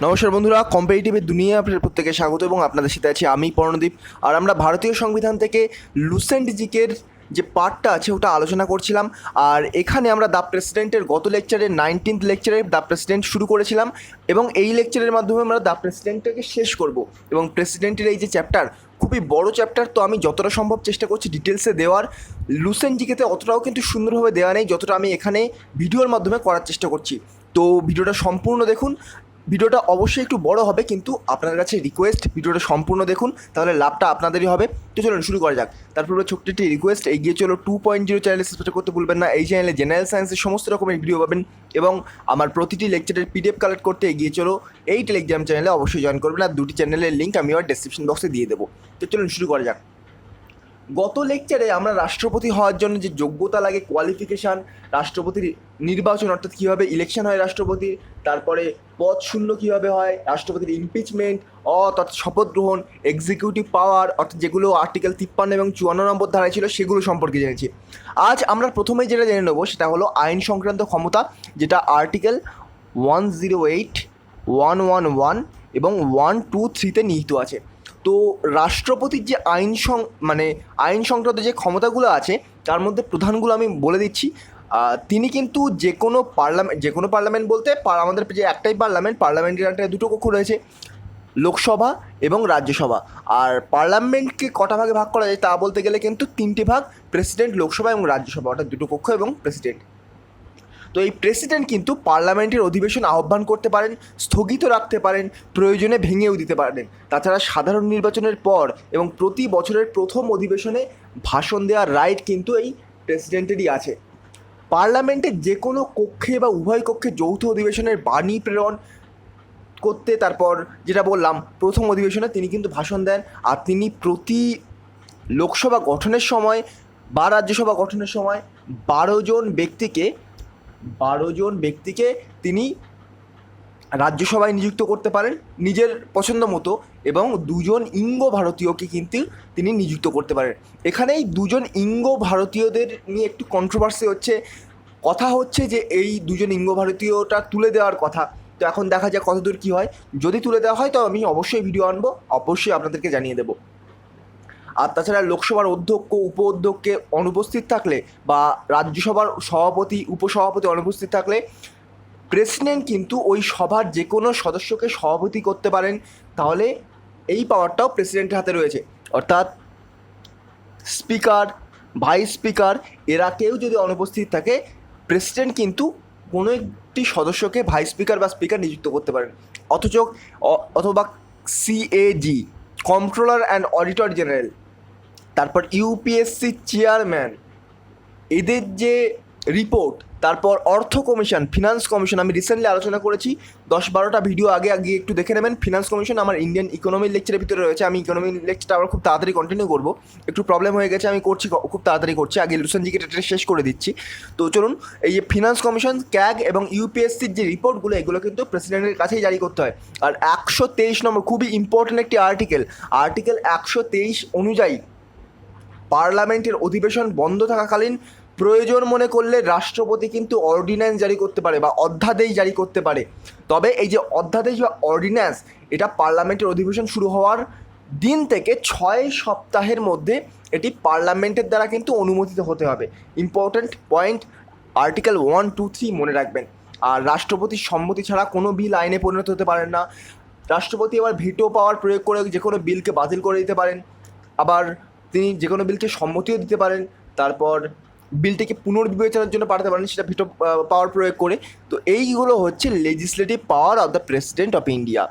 নমস্কার বন্ধুরা, কম্পিটিটিভের দুনিয়া আপনাদের প্রত্যেকে স্বাগত এবং আপনাদের সাথে আছি আমি পর্ণদীপ। আর আমরা ভারতীয় সংবিধান থেকে লুসেন্ট জিকের যে পার্টটা আছে ওটা আলোচনা করছিলাম। আর এখানে আমরা দ্য প্রেসিডেন্টের গত লেকচারে 19th লেকচারে দ্য প্রেসিডেন্ট শুরু করেছিলাম এবং এই লেকচারের মাধ্যমে আমরা দ্য প্রেসিডেন্টটাকে শেষ করব। এবং প্রেসিডেন্টের এই যে চ্যাপ্টার খুবই বড় চ্যাপ্টার, তো আমি যতটা সম্ভব চেষ্টা করছি ডিটেলসে দেওয়ার। লুসেন্ট জিকেতে অতটাও কিন্তু সুন্দরভাবে দেওয়া নেই যতটা আমি এখানে ভিডিওর মাধ্যমে করার চেষ্টা করছি। তো ভিডিওটা সম্পূর্ণ দেখুন। ভিডিওটা অবশ্যই একটু বড় হবে, কিন্তু আপনাদের কাছে রিকোয়েস্ট ভিডিওটা সম্পূর্ণ দেখুন, তাহলে লাভটা আপনাদেরই হবে। তো চলুন শুরু করা যাক। তারপরে ছোট্ট একটি রিকোয়েস্ট, এগিয়ে চলো 2.0 চ্যানেলে সাবস্ক্রাইব করতে ভুলবেন না। এই চ্যানেলে জেনারেল সায়েন্সের সমস্ত রকমের ভিডিও পাবেন এবং আমার প্রতিটি লেকচারের পিডিএফ কালেক্ট করতে এগিয়ে চলো এই টেলিগ্রাম চ্যানেলে অবশ্যই জয়েন করবেন। আর দুটি চ্যানেলের লিঙ্ক আমি আমার ডেসক্রিপশন বক্সে দিয়ে দেবো। তো চলুন শুরু করা যাক। গত লেকচারে আমরা রাষ্ট্রপতি হওয়ার জন্য যে যোগ্যতা লাগে, কোয়ালিফিকেশান, রাষ্ট্রপতির নির্বাচন অর্থাৎ কীভাবে ইলেকশন হয় রাষ্ট্রপতির, তারপরে পদ শূন্য কীভাবে হয়, রাষ্ট্রপতির ইমপিচমেন্ট অর্থাৎ শপথ গ্রহণ, এক্সিকিউটিভ পাওয়ার অর্থাৎ যেগুলো আর্টিকেল 53 এবং 54 নম্বর ধারায় ছিল সেগুলো সম্পর্কে জেনেছি। আজ আমরা প্রথমেই যেটা জেনে নেবো সেটা হলো আইন সংক্রান্ত ক্ষমতা, যেটা আর্টিকেল 108, 111 এবং 123-তে নিহিত আছে। তো রাষ্ট্রপতির যে আইন সংক্রান্ত যে ক্ষমতাগুলো আছে তার মধ্যে প্রধানগুলো আমি বলে দিচ্ছি। তিনি কিন্তু যে কোনো পার্লামেন্ট বলতে আমাদের যে একটাই পার্লামেন্টের একটা দুটো কক্ষ রয়েছে, লোকসভা এবং রাজ্যসভা। আর পার্লামেন্টকে কটা ভাগে ভাগ করা যায় তা বলতে গেলে কিন্তু তিনটে ভাগ, প্রেসিডেন্ট, লোকসভা এবং রাজ্যসভা, অর্থাৎ দুটো কক্ষ এবং প্রেসিডেন্ট। তো এই প্রেসিডেন্ট কিন্তু পার্লামেন্টের অধিবেশন আহ্বান করতে পারেন, স্থগিত রাখতে পারেন, প্রয়োজনে ভেঙেও দিতে পারেন। তাছাড়া সাধারণ নির্বাচনের পর এবং প্রতি বছরের প্রথম অধিবেশনে ভাষণ দেওয়ার রাইট কিন্তু এই প্রেসিডেন্টেরই আছে। পার্লামেন্টের যে কোনো কক্ষে বা উভয় কক্ষে যৌথ অধিবেশনের বাণী প্রেরণ করতে, তারপর যেটা বললাম প্রথম অধিবেশনে তিনি কিন্তু ভাষণ দেন। আর তিনি প্রতি লোকসভা গঠনের সময় বা রাজ্যসভা গঠনের সময় 12জন ব্যক্তিকে তিনি রাজ্যসভায় নিযুক্ত করতে পারেন নিজের পছন্দ মতো, এবং 2জন ইঙ্গ ভারতীয়কে কিন্তু তিনি নিযুক্ত করতে পারেন। এখানে এই 2জন ইঙ্গ ভারতীয়দের নিয়ে একটু কন্ট্রোভার্সি হচ্ছে। কথা হচ্ছে যে এই 2জন ইঙ্গ ভারতীয়টা তুলে দেওয়ার কথা। তো এখন দেখা যাক কতদূর কী হয়। যদি তুলে দেওয়া হয় তো আমি অবশ্যই ভিডিও আনবো, অবশ্যই আপনাদেরকে জানিয়ে দেবো। আর তাছাড়া লোকসভার অধ্যক্ষ, উপ অধ্যক্ষে অনুপস্থিত থাকলে বা রাজ্যসভার সভাপতি, উপসভাপতি অনুপস্থিত থাকলে প্রেসিডেন্ট কিন্তু ওই সভার যে কোনো সদস্যকে সভাপতি করতে পারেন। তাহলে এই পাওয়ারটাও প্রেসিডেন্টের হাতে রয়েছে। অর্থাৎ স্পিকার, ভাইস স্পিকার এরা কেউ যদি অনুপস্থিত থাকে, প্রেসিডেন্ট কিন্তু কোনো একটি সদস্যকে ভাইস স্পিকার বা স্পিকার নিযুক্ত করতে পারেন। অথবা CAG, controller and auditor general, তারপর ইউপিএসসি চেয়ারম্যান, এদের যে রিপোর্ট, তারপর অর্থ কমিশন, ফিনান্স কমিশন, আমি রিসেন্টলি আলোচনা করেছি 10-12টা ভিডিও আগে একটু দেখে নেবেন। ফিনান্স কমিশন আমার ইন্ডিয়ান ইকোনমির লেকচারের ভিতরে রয়েছে। আমি ইকোনমির লেকচারটা আবার খুব তাড়াতাড়ি কন্টিনিউ করবো, একটু প্রবলেম হয়ে গেছে, আমি করছি খুব তাড়াতাড়ি করছি, আগে লুসেন্ট জিকে এটা শেষ করে দিচ্ছি। তো চলুন, এই যে ফিনান্স কমিশন, ক্যাগ এবং ইউপিএসসির যে রিপোর্টগুলো এগুলো কিন্তু প্রেসিডেন্টের কাছেই জারি করতে হয়। আর 123 নম্বর খুবই ইম্পর্ট্যান্ট একটি আর্টিকেল 123 অনুযায়ী পার্লামেন্টের অধিবেশন বন্ধ থাকাকালীন প্রয়োজন মনে করলে রাষ্ট্রপতি কিন্তু অর্ডিন্যান্স জারি করতে পারে বা অধ্যাদেশ জারি করতে পারে। তবে এই যে অধ্যাদেশ বা অর্ডিন্যান্স, এটা পার্লামেন্টের অধিবেশন শুরু হওয়ার দিন থেকে 6 সপ্তাহের মধ্যে এটি পার্লামেন্টের দ্বারা কিন্তু অনুমোদিত হতে হবে। ইম্পর্ট্যান্ট পয়েন্ট, আর্টিকেল 1, 2, 3 মনে রাখবেন। আর রাষ্ট্রপতির সম্মতি ছাড়া কোনো বিল আইনে পরিণত হতে পারেন না। রাষ্ট্রপতি আবার ভিটো পাওয়ার প্রয়োগ করে যে কোনো বিলকে বাতিল করে দিতে পারেন। আবার তিনি যে কোনো বিলকে সম্মতিও দিতে পারেন। তারপর বিলটিকে পুনর্বিবেচনার জন্য পাঠাতে পারেন, সেটা ভিটো পাওয়ার প্রয়োগ করে। তো এইগুলো হচ্ছে legislative power of the president of India.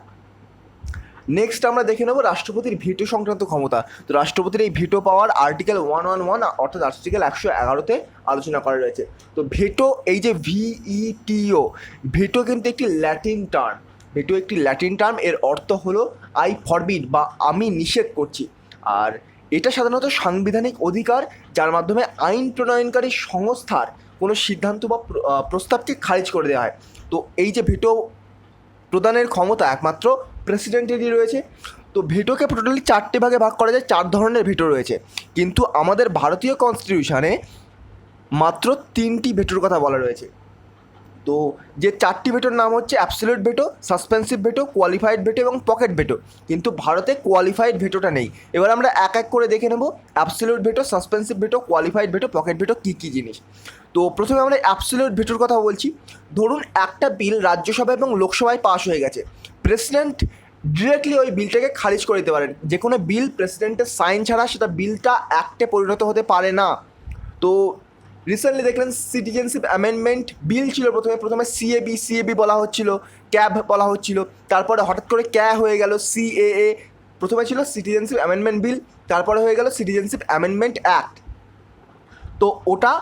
Next আমরা দেখে নেব রাষ্ট্রপতির ভিটো সংক্রান্ত ক্ষমতা। তো রাষ্ট্রপতির এই ভিটো পাওয়ার আর্টিকেল 111 অর্থাৎ আর্টিকেল 111-তে আলোচনা করা রয়েছে। তো ভেটো, এই যে ভিইটিও, ভেটো কিন্তু একটি ল্যাটিন টার্ম। এর অর্থ হলো আই ফরবিড বা আমি নিষেধ করছি। আর এটা সাধারণত সাংবিধানিক অধিকার যার মাধ্যমে আইন প্রণয়নকারী সংস্থার কোনো সিদ্ধান্ত বা প্রস্তাবকে খারিজ করে দেওয়া হয়। তো এই যে ভেটো প্রদানের ক্ষমতা একমাত্র প্রেসিডেন্টেরই রয়েছে। তো ভেটোকে টোটালি 4টে ভাগে ভাগ করা যায়, 4 ধরনের ভেটো রয়েছে। কিন্তু আমাদের ভারতীয় কনস্টিটিউশনে মাত্র 3টি ভেটোর কথা বলা রয়েছে। তো যে চারটি ভেটোর নাম হচ্ছে absolute veto, suspensive veto, qualified veto এবং পকেট ভেটো। কিন্তু ভারতে কোয়ালিফাইড ভেটোটা নেই। এবার আমরা এক এক করে দেখে নেব absolute veto, suspensive veto, qualified veto, pocket veto কী কী জিনিস। তো প্রথমে আমরা অ্যাবসলিউট ভেটোর কথা বলছি। ধরুন একটা বিল রাজ্যসভা এবং লোকসভায় পাস হয়ে গেছে, প্রেসিডেন্ট ডিরেক্টলি ওই বিলটাকে খারিজ করে দিতে পারেন। যে কোনো বিল প্রেসিডেন্টের সাইন ছাড়া সেটা বিলটা অ্যাক্টে পরিণত হতে পারে না। তো রিসেন্টলি দেখলেন সিটিজেনশিপ অ্যামেন্ডমেন্ট বিল ছিল, প্রথমে সিএবি বলা হচ্ছিল, ক্যাব বলা হচ্ছিল, তারপরে হঠাৎ করে হয়ে গেল সিএএ। প্রথমে ছিল সিটিজেনশিপ অ্যামেন্ডমেন্ট বিল, তারপরে হয়ে গেল সিটিজেনশিপ অ্যামেন্ডমেন্ট অ্যাক্ট। তো ওটা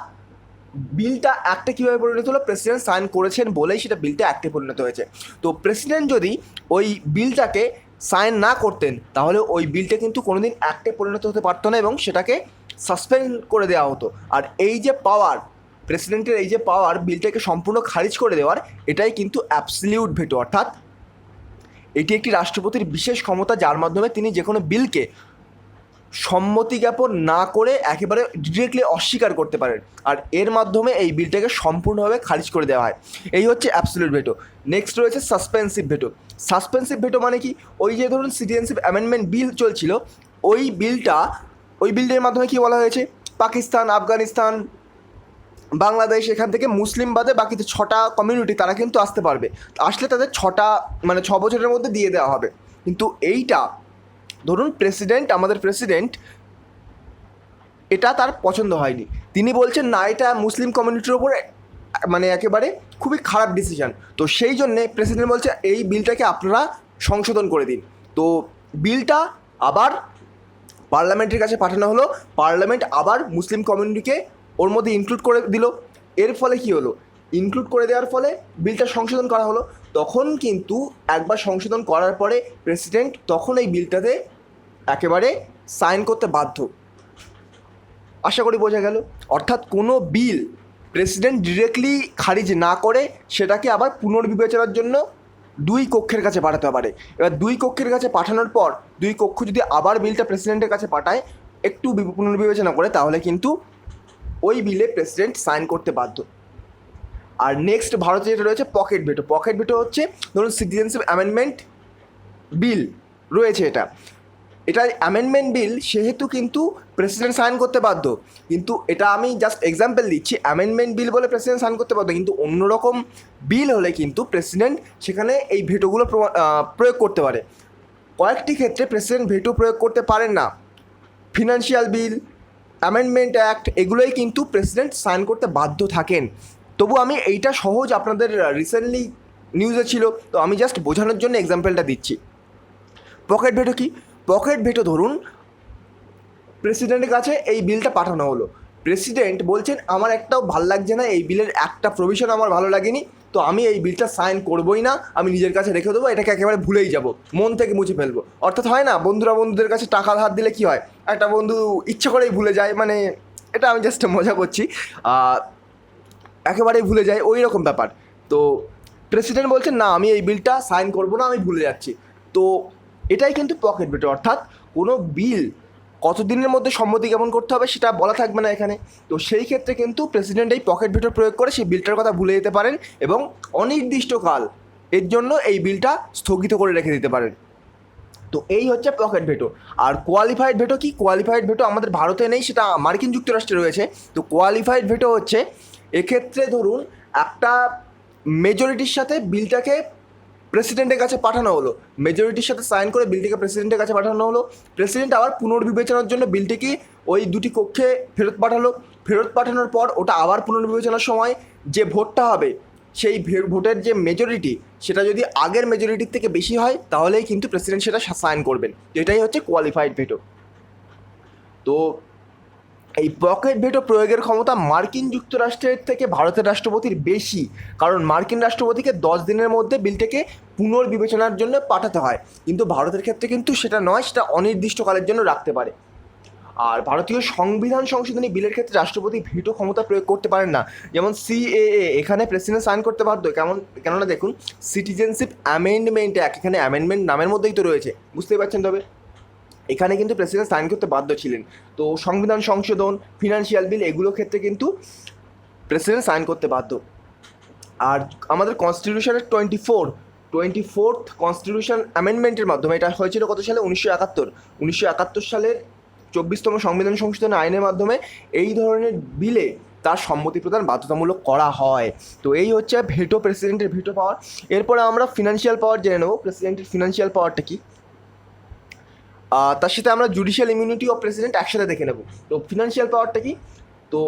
বিলটা অ্যাক্টে কীভাবে পরিণত হলো? প্রেসিডেন্ট সাইন করেছেন বলেই সেটা বিলটা অ্যাক্টে পরিণত হয়েছে। তো প্রেসিডেন্ট যদি ওই বিলটাকে সাইন না করতেন তাহলে ওই বিলটা কিন্তু কোনোদিন অ্যাক্টে পরিণত হতে পারতো না এবং সেটাকে সাসপেন্ড করে দেওয়া হতো। আর এই যে পাওয়ার, প্রেসিডেন্টের এই যে পাওয়ার বিলটাকে সম্পূর্ণ খারিজ করে দেওয়ার, এটাই কিন্তু অ্যাবসলিউট ভেটো। অর্থাৎ এটি একটি রাষ্ট্রপতির বিশেষ ক্ষমতা যার মাধ্যমে তিনি যে কোনো বিলকে সম্মতি জ্ঞাপন না করে একেবারে ডিরেক্টলি অস্বীকার করতে পারেন, আর এর মাধ্যমে এই বিলটাকে সম্পূর্ণভাবে খারিজ করে দেওয়া হয়। এই হচ্ছে অ্যাবসলিউট ভেটো। নেক্সট রয়েছে সাসপেন্সিভ ভেটো। সাসপেন্সিভ ভেটো মানে কি? ওই যে ধরুন সিটিজেনশিপ অ্যামেন্ডমেন্ট বিল চলছিল, ওই বিলটার মাধ্যমে কি বলা হয়েছে? পাকিস্তান, আফগানিস্তান, বাংলাদেশ, এখান থেকে মুসলিম বাদে বাকিতে 6টা কমিউনিটি তারা কিন্তু আসতে পারবে। আসলে তাদের 6 বছরের মধ্যে দিয়ে দেওয়া হবে। কিন্তু এইটা ধরুন আমাদের প্রেসিডেন্ট এটা তার পছন্দ হয়নি, তিনি বলছেন না এটা মুসলিম কমিউনিটির ওপরে একেবারে খুবই খারাপ ডিসিশন। তো সেই জন্যে প্রেসিডেন্ট বলছে এই বিলটাকে আপনারা সংশোধন করে দিন। তো বিলটা আবার পার্লামেন্টের কাছে পাঠানো হলো, পার্লামেন্ট আবার মুসলিম কমিউনিটিকে ওর মধ্যে ইনক্লুড করে দিল। এর ফলে কি হলো? ইনক্লুড করে দেওয়ার ফলে বিলটা সংশোধন করা হলো। তখন কিন্তু একবার সংশোধন করার পরে প্রেসিডেন্ট তখন এই বিলটাতে একেবারে সাইন করতে বাধ্য। আশা করি বোঝা গেল। অর্থাৎ কোনো বিল প্রেসিডেন্ট ডিরেক্টলি খারিজ না করে সেটাকে আবার পুনর্বিবেচনার জন্য 2 কক্ষের কাছে পাঠাতে পারে। এবার 2 কক্ষের কাছে পাঠানোর পর 2 কক্ষ যদি আবার বিলটা প্রেসিডেন্টের কাছে পাঠায় একটু পুনর্বিবেচনা করে, তাহলে কিন্তু ওই বিলে প্রেসিডেন্ট সাইন করতে বাধ্য। আর নেক্সট ভারতে যেটা রয়েছে পকেট ভেটো। পকেট ভেটো হচ্ছে ধরুন সিটিজেনশিপ অ্যামেন্ডমেন্ট বিল রয়েছে, এটা অ্যামেন্ডমেন্ট বিল, সেহেতু কিন্তু প্রেসিডেন্ট সাইন করতে বাধ্য। কিন্তু এটা আমি জাস্ট এক্সাম্পল দিচ্ছি, অ্যামেন্ডমেন্ট বিল বলে প্রেসিডেন্ট সাইন করতে বাধ্য, কিন্তু অন্যরকম বিল হলে কিন্তু প্রেসিডেন্ট সেখানে এই ভেটোগুলো প্রয়োগ করতে পারে। কয়েকটি ক্ষেত্রে প্রেসিডেন্ট ভেটো প্রয়োগ করতে পারেন না। ফিনান্সিয়াল বিল, অ্যামেন্ডমেন্ট অ্যাক্ট, এগুলোই কিন্তু প্রেসিডেন্ট সাইন করতে বাধ্য থাকেন। তবু আমি এইটা সহজ আপনাদের রিসেন্টলি নিউজে ছিল, তো আমি জাস্ট বোঝানোর জন্য এক্সাম্পলটা দিচ্ছি। পকেট ভেটো কি? পকেট ভেটো ধরুন প্রেসিডেন্টের কাছে এই বিলটা পাঠানো হলো, প্রেসিডেন্ট বলছেন আমার একটাও ভালো লাগছে না, এই বিলের একটা প্রভিশন আমার ভালো লাগেনি, তো আমি এই বিলটা সাইন করবোই না, আমি নিজের কাছে রেখে দেবো, এটাকে একেবারে ভুলেই যাব, মন থেকে মুছে ফেলবো। অর্থাৎ হয় না বন্ধুদের কাছে টাকা ধার দিলে কি হয়, একটা বন্ধু ইচ্ছে করেই ভুলে যায়, এটা আমি জাস্ট মজা করছি, একেবারেই ভুলে যায়, ওই রকম ব্যাপার। তো প্রেসিডেন্ট বলছেন না আমি এই বিলটা সাইন করবো না, আমি ভুলে যাচ্ছি। তো এটাই কিন্তু পকেট ভেটো। অর্থাৎ কোনো বিল কতদিনের মধ্যে সম্মতি জ্ঞাপন করতে হবে সেটা বলা থাকবে না এখানে। তো সেই ক্ষেত্রে কিন্তু প্রেসিডেন্ট এই পকেট ভেটো প্রয়োগ করে সেই বিলটার কথা ভুলে যেতে পারেন এবং অনির্দিষ্টকাল এর জন্য এই বিলটা স্থগিত করে রেখে দিতে পারেন। তো এই হচ্ছে পকেট ভেটো। আর কোয়ালিফাইড ভেটো কি? কোয়ালিফাইড ভেটো আমাদের ভারতে নেই, সেটা মার্কিন যুক্তরাষ্ট্রে রয়েছে। তো কোয়ালিফাইড ভেটো হচ্ছে এক্ষেত্রে ধরুন একটা মেজরিটির সাথে বিলটাকে প্রেসিডেন্টের কাছে পাঠানো হলো, মেজরিটির সাথে সাইন করে বিলটিকে প্রেসিডেন্টের কাছে পাঠানো হলো, প্রেসিডেন্ট আবার পুনর্বিবেচনার জন্য বিলটিকে ওই 2টি কক্ষে ফেরত পাঠানোর পর ওটা আবার পুনর্বিবেচনার সময় যে ভোটটা হবে সেই ভোটের যে মেজরিটি সেটা যদি আগের মেজরিটির থেকে বেশি হয় তাহলেই কিন্তু প্রেসিডেন্ট সেটা সাইন করবেন। এটাই হচ্ছে কোয়ালিফাইড ভেটো। তো এই পকেট ভেটো প্রয়োগের ক্ষমতা মার্কিন যুক্তরাষ্ট্রের থেকে ভারতের রাষ্ট্রপতির বেশি, কারণ মার্কিন রাষ্ট্রপতিকে 10 দিনের মধ্যে বিলটাকে পুনর্বিবেচনার জন্য পাঠাতে হয়, কিন্তু ভারতের ক্ষেত্রে কিন্তু সেটা নয়, সেটা অনির্দিষ্টকালের জন্য রাখতে পারে। আর ভারতীয় সংবিধান সংশোধনী বিলের ক্ষেত্রে রাষ্ট্রপতি ভেটো ক্ষমতা প্রয়োগ করতে পারেন না। যেমন সিএএ, এখানে প্রেসিডেন্ট সাইন করতে বাধ্য, কেননা দেখুন সিটিজেনশিপ অ্যামেন্ডমেন্ট অ্যাক্ট, এখানে অ্যামেন্ডমেন্ট নামের মধ্যেই তো রয়েছে, বুঝতেই পারছেন। তবে এখানে কিন্তু প্রেসিডেন্ট সাইন করতে বাধ্য ছিলেন। তো সংবিধান সংশোধন, ফিনান্সিয়াল বিল, এগুলো ক্ষেত্রে কিন্তু প্রেসিডেন্ট সাইন করতে বাধ্য। আর আমাদের কনস্টিটিউশনের 24th কনস্টিটিউশন অ্যামেন্ডমেন্টের মাধ্যমে, এটা হয়েছিল কত সালে, 1971 সালের 24তম সংবিধান সংশোধন আইনের মাধ্যমে এই ধরনের বিলে তার সম্মতি প্রদান বাধ্যতামূলক করা হয়। তো এই হচ্ছে ভেটো, প্রেসিডেন্টের ভেটো পাওয়ার। এরপরে আমরা ফিনান্সিয়াল পাওয়ার জেনে নেব, প্রেসিডেন্টের ফিনান্সিয়াল পাওয়ারটা কী। তার সাথে আমরা জুডিশিয়াল ইমিউনিটি অফ প্রেসিডেন্ট একসাথে দেখে নেব। তো ফিনান্সিয়াল পাওয়ারটা কি, তো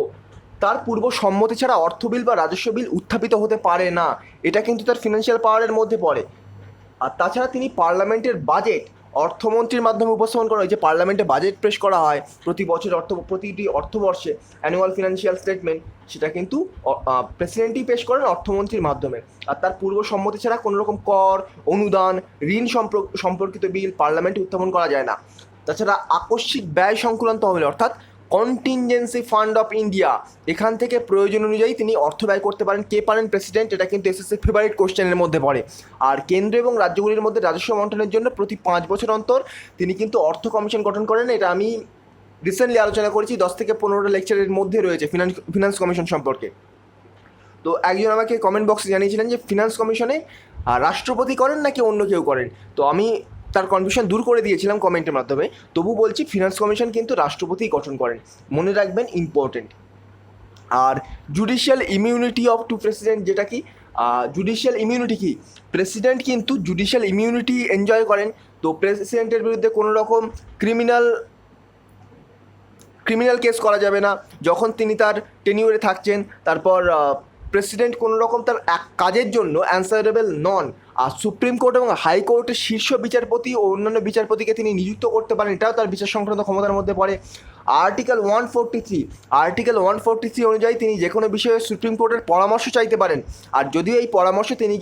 তার পূর্ব সম্মতি ছাড়া অর্থ বিল বা রাজস্ব বিল উত্থাপিত হতে পারে না, এটা কিন্তু তার ফিনান্সিয়াল পাওয়ারের মধ্যে পড়ে। আর তাছাড়া তিনি পার্লামেন্টের বাজেট অর্থমন্ত্রীর মাধ্যমে উপস্থাপন করা হয়, যে পার্লামেন্টে বাজেট পেশ করা হয় প্রতি বছর, প্রতিটি অর্থবর্ষে অ্যানুয়াল ফিনান্সিয়াল স্টেটমেন্ট, সেটা কিন্তু প্রেসিডেন্টই পেশ করেন অর্থমন্ত্রীর মাধ্যমে। আর তার পূর্ব সম্মতি ছাড়া কোনো রকম কর, অনুদান, ঋণ সম্পর্কিত বিল পার্লামেন্টে উত্থাপন করা যায় না। তাছাড়া আকস্মিক ব্যয় সংক্রান্ত তহবিল অর্থাৎ কন্টিনজেন্সি ফান্ড অফ ইন্ডিয়া, এখান থেকে প্রয়োজন অনুযায়ী তিনি অর্থ ব্যয় করতে পারেন। কে পারেন? প্রেসিডেন্ট। এটা কিন্তু এসএসসির ফেভারিট কোশ্চেনের মধ্যে পড়ে। আর কেন্দ্র এবং রাজ্যগুলির মধ্যে রাজস্ব বন্টনের জন্য প্রতি 5 বছর অন্তর তিনি কিন্তু অর্থ কমিশন গঠন করেন। এটা আমি রিসেন্টলি আলোচনা করেছি, 10 থেকে 15টা লেকচারের মধ্যে রয়েছে ফিনান্স কমিশন সম্পর্কে। তো একজন আমাকে কমেন্ট বক্সে জানিয়েছিলেন যে ফিনান্স কমিশনে রাষ্ট্রপতি করেন নাকি অন্য কেউ করেন। তো আমি তার কনফিউশন দূর করে দিয়েছিলাম কমেন্টের মাধ্যমে। তবু বলছি, ফিনান্স কমিশন কিন্তু রাষ্ট্রপতিই গঠন করেন, মনে রাখবেন, ইম্পর্টেন্ট। আর judicial immunity of to president, যেটা কি জুডিশিয়াল ইমিউনিটি কি, প্রেসিডেন্ট কিন্তু জুডিশিয়াল ইমিউনিটি এনজয় করেন। তো প্রেসিডেন্টের বিরুদ্ধে কোনো রকম ক্রিমিনাল কেস করা যাবে না যখন তিনি তার টেনিউরে থাকছেন। তারপর প্রেসিডেন্ট কোনো রকম তার কাজের জন্য অ্যান্সারেবল নন। আর সুপ্রিম কোর্ট এবং হাইকোর্টের শীর্ষ বিচারপতি ও অন্যান্য বিচারপতিকে তিনি নিযুক্ত করতে পারেন, এটাও তার বিচার সংক্রান্ত ক্ষমতার মধ্যে পড়ে। আর্টিকেল 143 অনুযায়ী তিনি যে কোনো বিষয়ে সুপ্রিম কোর্টের পরামর্শ চাইতে পারেন। আর যদিও এই পরামর্শ তিনি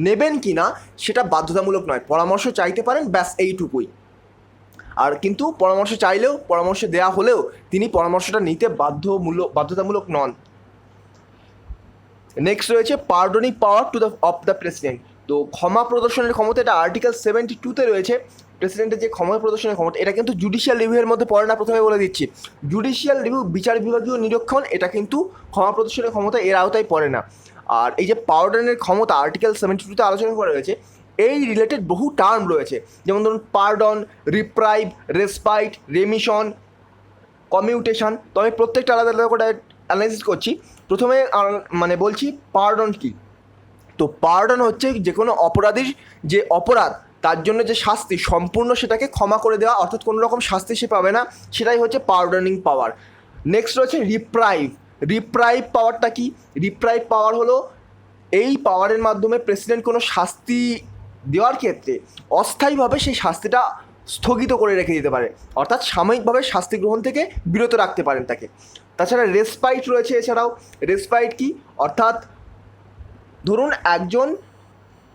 নেবেন কি না সেটা বাধ্যতামূলক নয়, পরামর্শ চাইতে পারেন, ব্যাস এইটুকুই। আর কিন্তু পরামর্শ চাইলেও, পরামর্শ দেওয়া হলেও তিনি পরামর্শটা নিতে বাধ্যতামূলক নন। নেক্সট রয়েছে pardoning power of the president. তো ক্ষমা প্রদর্শনের ক্ষমতা, এটা আর্টিকেল 72-তে রয়েছে। প্রেসিডেন্টের যে ক্ষমা প্রদর্শনের ক্ষমতা, এটা কিন্তু জুডিশিয়াল রিভিউয়ের মধ্যে পড়ে না, প্রথমে বলে দিচ্ছি। জুডিশিয়াল রিভিউ, বিচার বিভাগীয় নিরীক্ষণ, এটা কিন্তু ক্ষমা প্রদর্শনের ক্ষমতা এর আওতায় পড়ে না। আর এই যে পার্ডনের ক্ষমতা আর্টিকেল 72-তে আলোচনা করা রয়েছে, এই রিলেটেড বহু টার্ম রয়েছে, যেমন ধরুন পার্ডন, রিপ্রাইভ, রেসপাইট, রেমিশন, কমিউটেশন। তো আমি প্রত্যেকটা আলাদা আলাদা করে অ্যানালাইসিস করছি। প্রথমে বলছি পার্ডন কী। তো পার্ডন হচ্ছে যে কোনো অপরাধীর যে অপরাধ, তার জন্য যে শাস্তি, সম্পূর্ণ সেটাকে ক্ষমা করে দেওয়া, অর্থাৎ কোনো রকম শাস্তি সে পাবে না, সেটাই হচ্ছে পার্ডনিং পাওয়ার। নেক্সট রয়েছে রিপ্রাইভ পাওয়ারটা কি? রিপ্রাইভ পাওয়ার হলো এই পাওয়ারের মাধ্যমে প্রেসিডেন্ট কোনো শাস্তি দেওয়ার ক্ষেত্রে অস্থায়ীভাবে সেই শাস্তিটা স্থগিত করে রেখে দিতে পারে, অর্থাৎ সাময়িকভাবে শাস্তি গ্রহণ থেকে বিরত রাখতে পারেন তাকে। তাছাড়া রেসপাইট রয়েছে। এছাড়াও রেসপাইট কি, অর্থাৎ ধরুন একজন,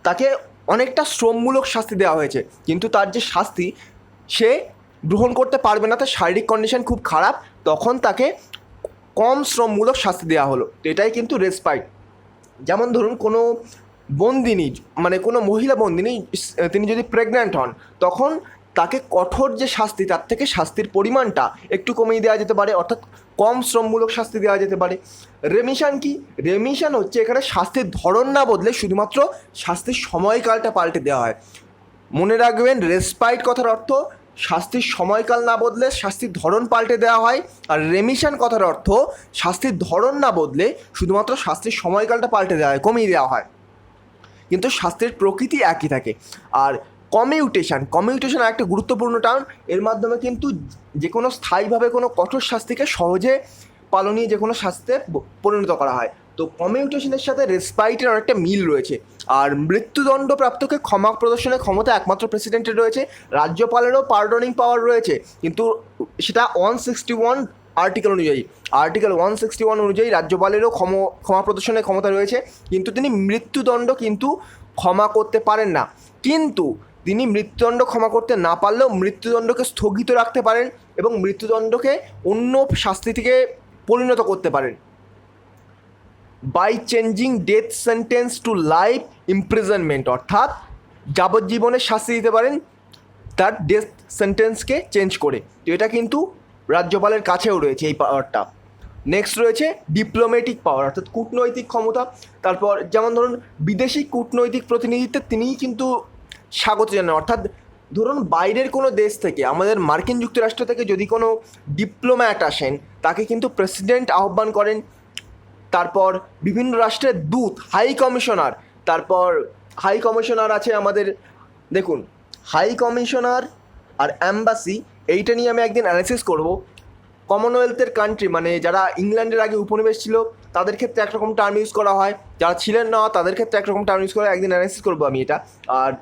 তাকে অনেকটা শ্রমমূলক শাস্তি দেওয়া হয়েছে, কিন্তু তার যে শাস্তি সে গ্রহণ করতে পারবে না, তার শারীরিক কন্ডিশন খুব খারাপ, তখন তাকে কম শ্রমমূলক শাস্তি দেওয়া হলো, তো এটাই কিন্তু রেসপাইট। যেমন ধরুন কোনো বন্দিনী, কোনো মহিলা বন্দিনী, তিনি যদি প্রেগন্যান্ট হন, তখন তাকে কঠোর যে শাস্তি, তার থেকে শাস্তির পরিমাণটা একটু কমিয়ে দেওয়া যেতে পারে, অর্থাৎ কম শ্রমমূলক শাস্তি দেওয়া যেতে পারে। রেমিশন কি? রেমিশন হচ্ছে এখানে শাস্তির ধরন না বদলে শুধুমাত্র শাস্তির সময়কালটা পাল্টে দেওয়া হয়। মনে রাখবেন, রেসপাইট কথার অর্থ শাস্তির সময়কাল না বদলে শাস্তির ধরন পাল্টে দেওয়া হয়, আর রেমিশন কথার অর্থ শাস্তির ধরন না বদলে শুধুমাত্র শাস্তির সময়কালটা পাল্টে দেওয়া হয়, কমিয়ে দেওয়া হয়, কিন্তু শাস্তির প্রকৃতি একই থাকে। আর কমিউটেশন একটা গুরুত্বপূর্ণ টার্ম। এর মাধ্যমে কিন্তু যে কোনো স্থায়ীভাবে কোনো কঠোর শাস্তিকে সহজে পালনীয় যে কোনো শাস্তিতে পরিণত করা হয়। তো কমিউটেশনের সাথে রেসপাইটের অনেকটা মিল রয়েছে। আর মৃত্যুদণ্ডপ্রাপ্তকে ক্ষমা প্রদর্শনের ক্ষমতা একমাত্র প্রেসিডেন্টের রয়েছে। রাজ্যপালেরও পার্ডনিং পাওয়ার রয়েছে, কিন্তু সেটা 161 আর্টিকেল 161 অনুযায়ী রাজ্যপালেরও ক্ষমা প্রদর্শনের ক্ষমতা রয়েছে, কিন্তু তিনি মৃত্যুদণ্ড কিন্তু ক্ষমা করতে পারেন না। কিন্তু তিনি মৃত্যুদণ্ড ক্ষমা করতে না পারলেও মৃত্যুদণ্ডকে স্থগিত রাখতে পারেন এবং মৃত্যুদণ্ডকে অন্য শাস্তি থেকে পরিণত করতে পারেন। By changing death sentence to life imprisonment, অর্থাৎ যাবজ্জীবনের শাস্তি দিতে পারেন তার ডেথ সেন্টেন্সকে চেঞ্জ করে। তো এটা কিন্তু রাজ্যপালের কাছেও রয়েছে এই পাওয়ারটা। নেক্সট রয়েছে ডিপ্লোম্যাটিক পাওয়ার অর্থাৎ কূটনৈতিক ক্ষমতা। তারপর যেমন ধরুন বিদেশি কূটনৈতিক প্রতিনিধিত্বে তিনিই কিন্তু স্বাগত জানান, অর্থাৎ ধরুন বাইরের কোনো দেশ থেকে, আমাদের মার্কিন যুক্তরাষ্ট্র থেকে যদি কোনো ডিপ্লোম্যাট আসেন তাকে কিন্তু প্রেসিডেন্ট আহ্বান করেন। তারপর বিভিন্ন রাষ্ট্রের দূত, হাই কমিশনার, তারপর হাই কমিশনার আছে আমাদের, দেখুন হাই কমিশনার আর অ্যাম্বাসি, এইটা নিয়ে আমি একদিন অ্যানালিসিস করব। কমনওয়েলথের কান্ট্রি মানে যারা ইংল্যান্ডের আগে উপনিবেশ ছিল তাদের ক্ষেত্রে একরকম টার্ম ইউজ করা হয়, যারা ছিলেন না তাদের ক্ষেত্রে একরকম টার্ম ইউজ করা হয়, একদিন অ্যানালিসিস করবো আমি এটা। আর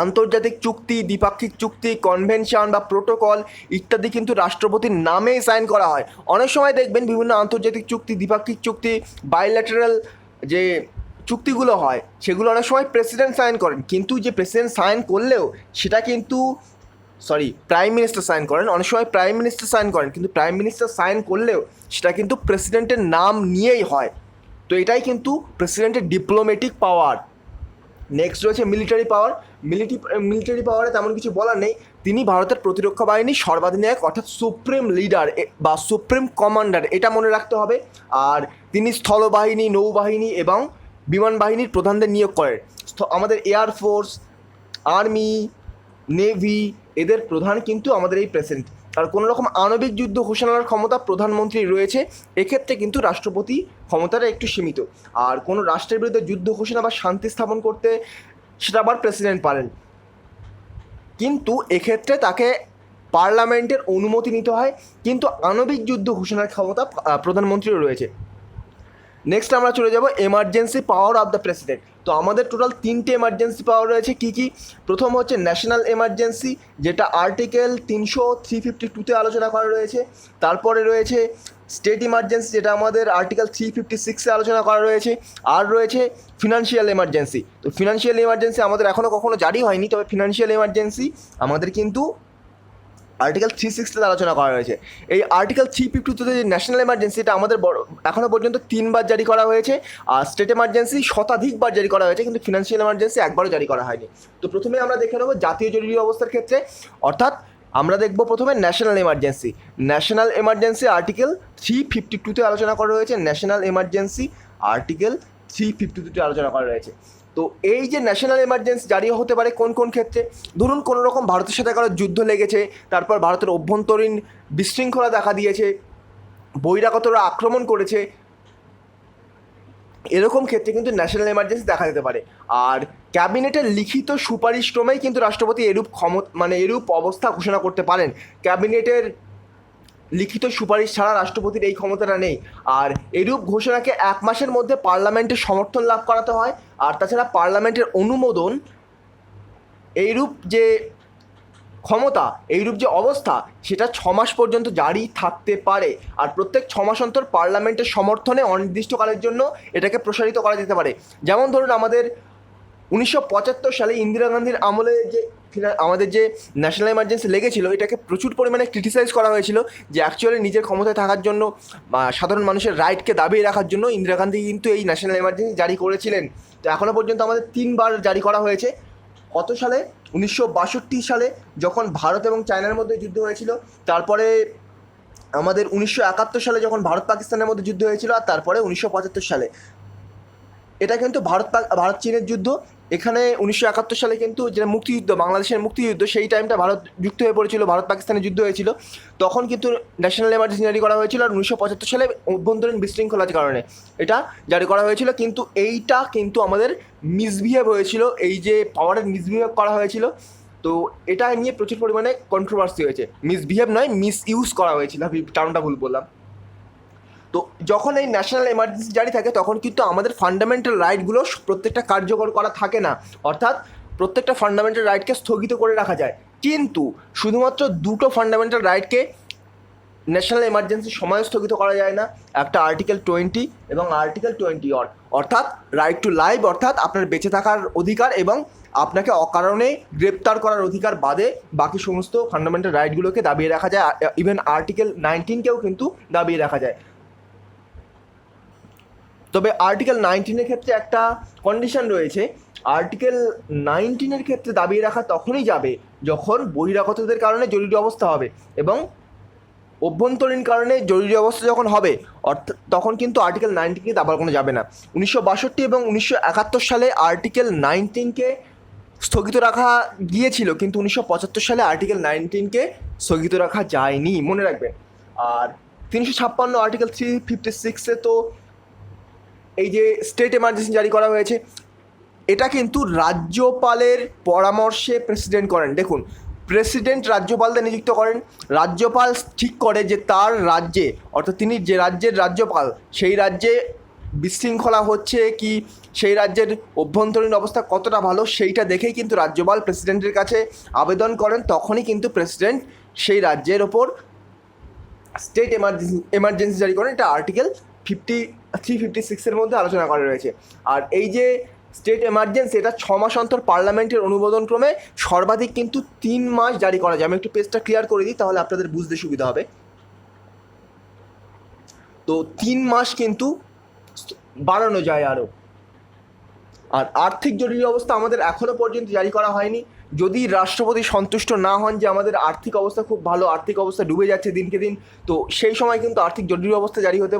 আন্তর্জাতিক চুক্তি, দ্বিপাক্ষিক চুক্তি, কনভেনশন বা প্রোটোকল ইত্যাদি কিন্তু রাষ্ট্রপতির নামেই সাইন করা হয়। অনেক সময় দেখবেন বিভিন্ন আন্তর্জাতিক চুক্তি, দ্বিপাক্ষিক চুক্তি, বাইল্যাটারাল যে চুক্তিগুলো হয় সেগুলো অনেক সময় প্রেসিডেন্ট সাইন করেন, কিন্তু যে প্রেসিডেন্ট সাইন করলেও সেটা কিন্তু প্রাইম মিনিস্টার সাইন করেন, অনেক সময় প্রাইম মিনিস্টার সাইন করেন, কিন্তু প্রাইম মিনিস্টার সাইন করলেও সেটা কিন্তু প্রেসিডেন্টের নাম নিয়েই হয়। তো এটাই কিন্তু প্রেসিডেন্টের ডিপ্লোম্যাটিক পাওয়ার। নেক্সট রয়েছে মিলিটারি পাওয়ার। মিলিটারি পাওয়ারে তেমন কিছু বলার নেই, তিনি ভারতের প্রতিরক্ষা বাহিনীর সর্বাধিনায়ক অর্থাৎ সুপ্রিম লিডার বা সুপ্রিম কমান্ডার, এটা মনে রাখতে হবে। আর তিনি স্থলবাহিনী, নৌবাহিনী এবং বিমান বাহিনীর প্রধানদের নিয়োগ করেন। আমাদের এয়ারফোর্স, আর্মি, নেভি এদের প্রধান কিন্তু আমাদের এই প্রেসিডেন্ট। আর কোনো রকম আণবিক যুদ্ধ ঘোষণার ক্ষমতা প্রধানমন্ত্রীর রয়েছে, এক্ষেত্রে কিন্তু রাষ্ট্রপতি ক্ষমতাটা একটু সীমিত। আর কোনো রাষ্ট্রের বিরুদ্ধে যুদ্ধ ঘোষণা বা শান্তি স্থাপন করতে সেটা আবার প্রেসিডেন্ট পারেন, কিন্তু এক্ষেত্রে তাকে পার্লামেন্টের অনুমতি নিতে হয়। কিন্তু আণবিক যুদ্ধ ঘোষণার ক্ষমতা প্রধানমন্ত্রীর রয়েছে। নেক্সট আমরা চলে যাব emergency power of the president. তো আমাদের টোটাল 3টে এমার্জেন্সি পাওয়ার রয়েছে। কী কী? প্রথম হচ্ছে ন্যাশনাল এমার্জেন্সি, যেটা আর্টিকেল 352-তে আলোচনা করা রয়েছে। তারপরে রয়েছে স্টেট ইমার্জেন্সি, যেটা আমাদের আর্টিকেল 356-এ আলোচনা করা রয়েছে। আর রয়েছে ফিনান্সিয়াল এমার্জেন্সি। তো ফিনান্সিয়াল এমার্জেন্সি আমাদের এখনও কখনো জারি হয়নি, তবে ফিনান্সিয়াল এমার্জেন্সি আমাদের কিন্তু আর্টিকেল 360-তে আলোচনা করা হয়েছে। এই আর্টিকেল 352-তে যে ন্যাশনাল এমার্জেন্সি, এটা আমাদের এখনও পর্যন্ত 3বার জারি করা হয়েছে। আর স্টেট এমার্জেন্সি শতাধিকবার জারি করা হয়েছে, কিন্তু ফিনান্সিয়াল এমার্জেন্সি একবারও জারি করা হয়নি। তো প্রথমে আমরা দেখে নেব জাতীয় জরুরি অবস্থার ক্ষেত্রে, অর্থাৎ আমরা দেখব প্রথমে national emergency. National emergency article 352-তে আলোচনা করা হয়েছে। ন্যাশনাল এমার্জেন্সি আর্টিকেল 352-তে আলোচনা করা রয়েছে। তো এই যে ন্যাশনাল এমার্জেন্সি জারি হতে পারে কোন কোন ক্ষেত্রে? ধরুন কোনো রকম ভারতের সাথে কারো যুদ্ধ লেগেছে, তারপর ভারতের অভ্যন্তরীণ বিশৃঙ্খলা দেখা দিয়েছে, বহিরাগতরা আক্রমণ করেছে, এরকম ক্ষেত্রে কিন্তু ন্যাশনাল এমার্জেন্সি দেখা যেতে পারে। আর ক্যাবিনেটের লিখিত সুপারিশ ক্রমেই কিন্তু রাষ্ট্রপতি এরূপ অবস্থা ঘোষণা করতে পারেন। ক্যাবিনেটের লিখিত সুপারিশ ছাড়া রাষ্ট্রপতির এই ক্ষমতাটা নেই। আর এরূপ ঘোষণাকে 1 মাসের মধ্যে পার্লামেন্টের সমর্থন লাভ করাতে হয়। আর তাছাড়া পার্লামেন্টের অনুমোদন, এইরূপ যে ক্ষমতা, এইরূপ যে অবস্থা, সেটা 6 মাস পর্যন্ত জারি থাকতে পারে। আর প্রত্যেক 6 মাস অন্তর পার্লামেন্টের সমর্থনে অনির্দিষ্টকালের জন্য এটাকে প্রসারিত করা যেতে পারে। যেমন ধরুন আমাদের 1975 সালে ইন্দিরা গান্ধীর আমলে যে আমাদের যে ন্যাশনাল এমার্জেন্সি লেগেছিল, এটাকে প্রচুর পরিমাণে ক্রিটিসাইজ করা হয়েছিল যে অ্যাকচুয়ালি নিজের ক্ষমতায় থাকার জন্য বা সাধারণ মানুষের রাইটকে দাবিয়ে রাখার জন্য ইন্দিরা গান্ধী কিন্তু এই ন্যাশনাল এমার্জেন্সি জারি করেছিলেন। তো এখনও পর্যন্ত আমাদের 3বার জারি করা হয়েছে। কত সালে? 1962 সালে, যখন ভারত এবং চায়নার মধ্যে যুদ্ধ হয়েছিল। তারপরে আমাদের 1971 সালে যখন ভারত পাকিস্তানের মধ্যে যুদ্ধ হয়েছিল। আর তারপরে 1975 সালে, এটা কিন্তু ভারত চীনের যুদ্ধ। এখানে 1971 সালে কিন্তু যেটা মুক্তিযুদ্ধ, বাংলাদেশের মুক্তিযুদ্ধ, সেই টাইমটা ভারত যুক্ত হয়ে পড়েছিল, ভারত পাকিস্তানের যুদ্ধ হয়েছিল, তখন কিন্তু ন্যাশনাল এমার্জেন্সি জারি করা হয়েছিল। আর 1975 সালে অভ্যন্তরীণ বিশৃঙ্খলার কারণে এটা জারি করা হয়েছিল। কিন্তু এইটা কিন্তু আমাদের মিসবিহেভ হয়েছিল, এই যে পাওয়ারের মিসবিহেভ করা হয়েছিল। তো এটা নিয়ে প্রচুর পরিমাণে কন্ট্রোভার্সি হয়েছে। মিসবিহেভ নয়, মিস ইউজ করা হয়েছিল, আমি টার্মটা ভুল বললাম। তো যখন এই ন্যাশনাল এমার্জেন্সি জারি থাকে তখন কিন্তু আমাদের ফান্ডামেন্টাল রাইটগুলো প্রত্যেকটা কার্যকর করা থাকে না, অর্থাৎ প্রত্যেকটা ফান্ডামেন্টাল রাইটকে স্থগিত করে রাখা যায়। কিন্তু শুধুমাত্র 2টো ফান্ডামেন্টাল রাইটকে ন্যাশনাল এমার্জেন্সির সময় স্থগিত করা যায় না, একটা আর্টিকেল 20 এবং আর্টিকেল 21, অর্থাৎ রাইট টু লাইফ, অর্থাৎ আপনার বেঁচে থাকার অধিকার এবং আপনাকে অকারণে গ্রেপ্তার করার অধিকার বাদে বাকি সমস্ত ফান্ডামেন্টাল রাইটগুলোকে দাবিয়ে রাখা যায়। ইভেন আর্টিকেল 19কেও কিন্তু দাবিয়ে রাখা যায়। তবে আর্টিকেল 19-এর ক্ষেত্রে একটা কন্ডিশন রয়েছে। আর্টিকেল 19-এর ক্ষেত্রে দাবিয়ে রাখা তখনই যাবে যখন বহিরাগতদের কারণে জরুরি অবস্থা হবে এবং অভ্যন্তরীণ কারণে জরুরি অবস্থা যখন হবে অর্থাৎ তখন কিন্তু আর্টিকেল 19 কিন্তু আবার কোনো যাবে না। 1962 এবং 1971 সালে আর্টিকেল 19কে স্থগিত রাখা গিয়েছিল, কিন্তু 1975 সালে আর্টিকেল 19কে স্থগিত রাখা যায়নি, মনে রাখবেন। আর 356 আর্টিকেল 356-এ তো এই যে স্টেট এমার্জেন্সি জারি করা হয়েছে, এটা কিন্তু রাজ্যপালের পরামর্শে প্রেসিডেন্ট করেন। দেখুন, প্রেসিডেন্ট রাজ্যপালদের নিযুক্ত করেন, রাজ্যপাল ঠিক করে যে তার রাজ্যে, অর্থাৎ তিনি যে রাজ্যের রাজ্যপাল সেই রাজ্যে বিশৃঙ্খলা হচ্ছে কি, সেই রাজ্যের অভ্যন্তরীণ অবস্থা কতটা ভালো, সেইটা দেখেই কিন্তু রাজ্যপাল প্রেসিডেন্টের কাছে আবেদন করেন। তখনই কিন্তু প্রেসিডেন্ট সেই রাজ্যের ওপর স্টেট এমার্জেন্সি জারি করেন। এটা আর্টিকেল 356-এর মধ্যে আলোচনা করা রয়েছে। আর এই যে স্টেট এমার্জেন্সি, এটা 6 মাস অন্তর পার্লামেন্টের অনুমোদন ক্রমে সর্বাধিক কিন্তু 3 মাস জারি করা যায়। আমি একটু পেজটা ক্লিয়ার করে দিই, তাহলে আপনাদের বুঝতে সুবিধা হবে। তো 3 মাস কিন্তু বাড়ানো যায় আরও। আর আর্থিক জরুরি অবস্থা আমাদের এখনও পর্যন্ত জারি করা হয়নি। যদি রাষ্ট্রপতি সন্তুষ্ট না হন যে আমাদের আর্থিক অবস্থা খুব ভালো, আর্থিক অবস্থা ডুবে যাচ্ছে দিনকে দিন, তো সেই সময় কিন্তু আর্থিক জরুরি অবস্থা জারি হতে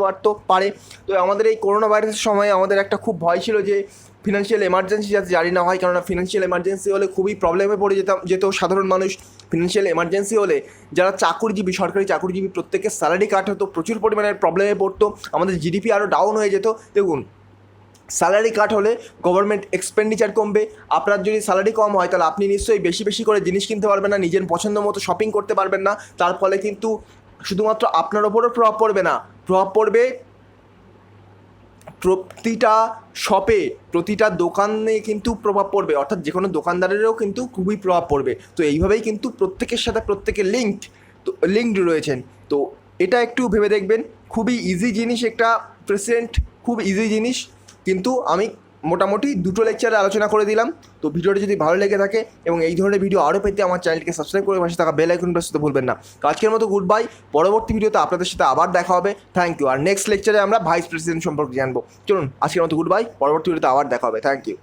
পারে। তো আমাদের এই করোনা ভাইরাসের সময় আমাদের একটা খুব ভয় ছিল যে ফিনান্সিয়াল এমার্জেন্সি যাতে জারি না হয়, কেননা ফিনান্সিয়াল এমার্জেন্সি হলে খুবই প্রবলেমে পড়ে যেত সাধারণ মানুষ। ফিনান্সিয়াল এমার্জেন্সি হলে যারা চাকুরিজীবী, সরকারি চাকুরিজীবী, প্রত্যেকের স্যালারি কাট হতো, প্রচুর পরিমাণে প্রবলেমে পড়তো, আমাদের জিডিপি আরও ডাউন হয়ে যেত। দেখুন, স্যালারি কাট হলে গভর্নমেন্ট এক্সপেন্ডিচার কমবে। আপনার যদি স্যালারি কম হয় তাহলে আপনি নিশ্চয়ই বেশি বেশি করে জিনিস কিনতে পারবেন না, নিজের পছন্দ মতো শপিং করতে পারবেন না। তার ফলে কিন্তু শুধুমাত্র আপনার ওপরও প্রভাব পড়বে না, প্রভাব পড়বে প্রতিটা শপে, প্রতিটা দোকানে কিন্তু প্রভাব পড়বে, অর্থাৎ যে কোনো দোকানদারেরও কিন্তু খুবই প্রভাব পড়বে। তো এইভাবেই কিন্তু প্রত্যেকের সাথে প্রত্যেকে লিঙ্কড রয়েছেন। তো এটা একটু ভেবে দেখবেন, খুবই ইজি জিনিস একটা প্রেসিডেন্ট, খুব ইজি জিনিস, কিন্তু আমি মোটামুটি 2টো লেকচারে আলোচনা করে দিলাম। তো ভিডিওটি যদি ভালো লেগে থাকে এবং এই ধরনের ভিডিও আরও পেতে আমার চ্যানেলটিকে সাবস্ক্রাইব করে পাশে থাকা বেল আইকন প্রেস করতে ভুলবেন না। আজকের মতো গুড বাই, পরবর্তী ভিডিওতে আপনাদের সাথে আবার দেখা হবে। Thank you. আর নেক্সট লেকচারে আমরা ভাইস প্রেসিডেন্ট সম্পর্কে জানবো। চলুন, আজকের মতো গুড বাই, পরবর্তী ভিডিওতে আবার দেখা হবে। Thank you.